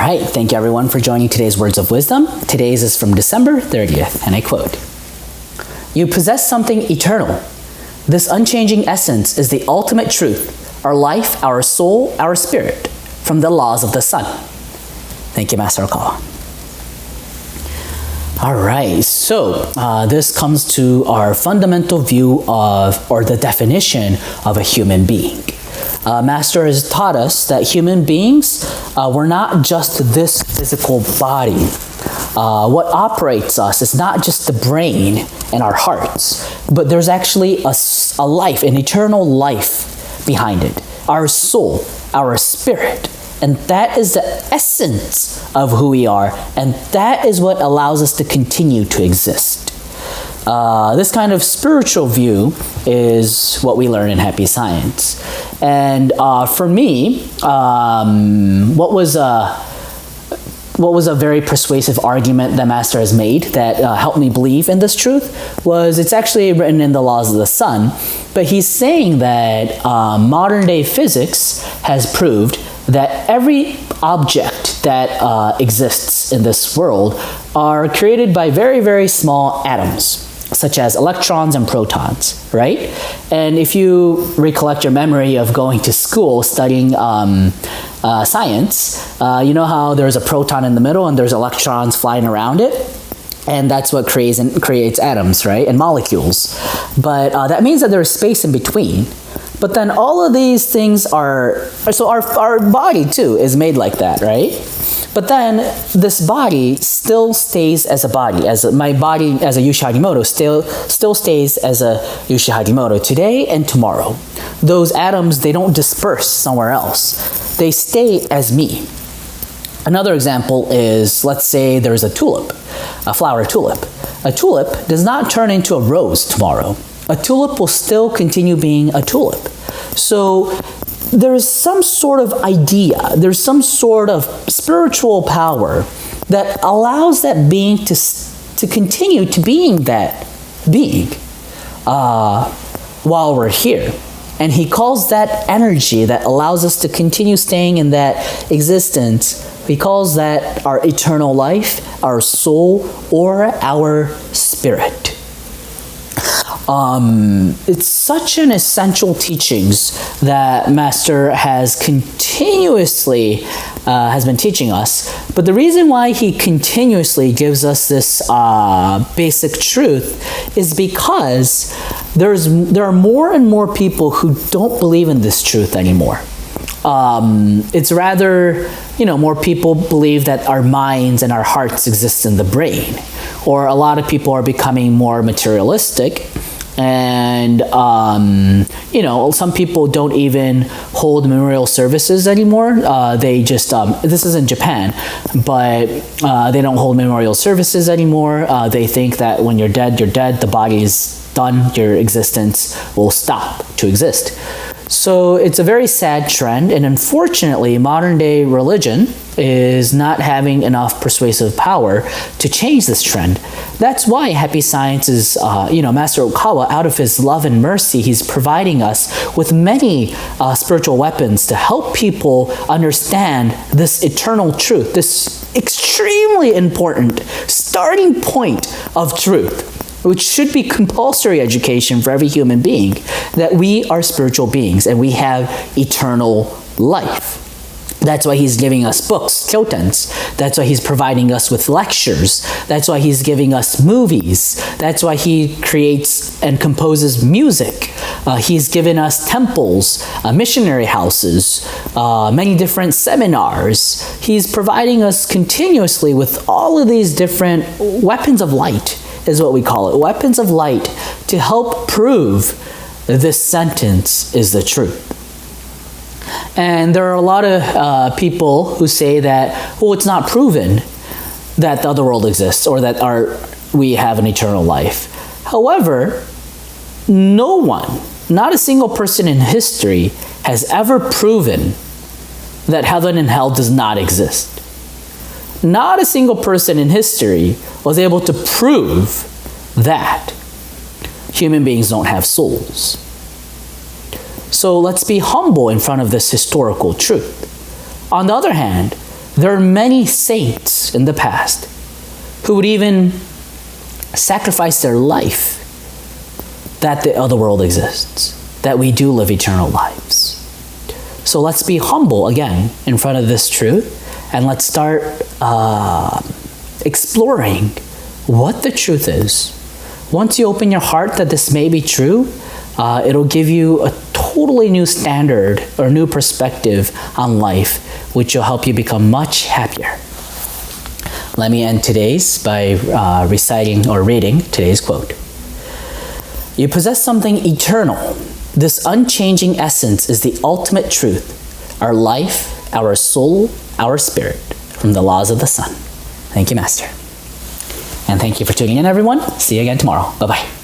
right, thank you everyone for joining today's Words of Wisdom. Today's is from December 30th, and I quote, "You possess something eternal. This unchanging essence is the ultimate truth, our life, our soul, our spirit, from the laws of the sun." Thank you, Master Okawa. All right, so this comes to our fundamental view of, or the definition of a human being. Master has taught us that human beings were not just this physical body. What operates us is not just the brain and our hearts, but there's actually a life, an eternal life behind it. Our soul, our spirit. And that is the essence of who we are, and that is what allows us to continue to exist. This kind of spiritual view is what we learn in Happy Science. And for me, what was a very persuasive argument that Master has made that helped me believe in this truth was, it's actually written in the Laws of the Sun, but he's saying that modern day physics has proved that every object that exists in this world are created by very, very small atoms, such as electrons and protons, right? And if you recollect your memory of going to school studying science, you know how there's a proton in the middle and there's electrons flying around it? And that's what creates atoms, right? And molecules. But that means that there's space in between. But then all of these things so our body too is made like that, right? But then this body still stays as a body, my body as a Yushi Hagimoto still stays as a Yushi Hagimoto today and tomorrow. Those atoms, they don't disperse somewhere else. They stay as me. Another example is, let's say there's a tulip, a flower tulip. A tulip does not turn into a rose tomorrow. A tulip will still continue being a tulip. So there's some sort of idea, there's some sort of spiritual power that allows that being to continue to being that being while we're here. And he calls that energy that allows us to continue staying in that existence, he calls that our eternal life, our soul, or our spirit. It's such an essential teachings that Master has continuously has been teaching us. But the reason why he continuously gives us this basic truth is because there are more and more people who don't believe in this truth anymore. It's rather, more people believe that our minds and our hearts exist in the brain. Or a lot of people are becoming more materialistic. And, some people don't even hold memorial services anymore. They just, this is in Japan, but they don't hold memorial services anymore. They think that when you're dead, the body is done, your existence will stop to exist. So it's a very sad trend, and unfortunately, modern day religion is not having enough persuasive power to change this trend. That's why Happy Science is, Master Okawa, out of his love and mercy, he's providing us with many spiritual weapons to help people understand this eternal truth, this extremely important starting point of truth, which should be compulsory education for every human being, that we are spiritual beings and we have eternal life. That's why he's giving us books, kyotens. That's why he's providing us with lectures. That's why he's giving us movies. That's why he creates and composes music. He's given us temples, missionary houses, many different seminars. He's providing us continuously with all of these different weapons of light, is what we call it, weapons of light, to help prove that this sentence is the truth. And there are a lot of people who say that, it's not proven that the other world exists or that we have an eternal life. However, no one, not a single person in history has ever proven that heaven and hell does not exist. Not a single person in history was able to prove that human beings don't have souls. So let's be humble in front of this historical truth. On the other hand, There are many saints in the past who would even sacrifice their life that the other world exists, that we do live eternal lives. So let's be humble again in front of this truth, and let's start exploring what the truth is. Once you open your heart that this may be true, it'll give you a totally new standard or new perspective on life, which will help you become much happier. Let me end today's by reciting or reading today's quote. You possess something eternal. This unchanging essence is the ultimate truth, our life, our soul, our spirit, from the laws of the sun. Thank you, Master. And thank you for tuning in, everyone. See you again tomorrow. Bye-bye.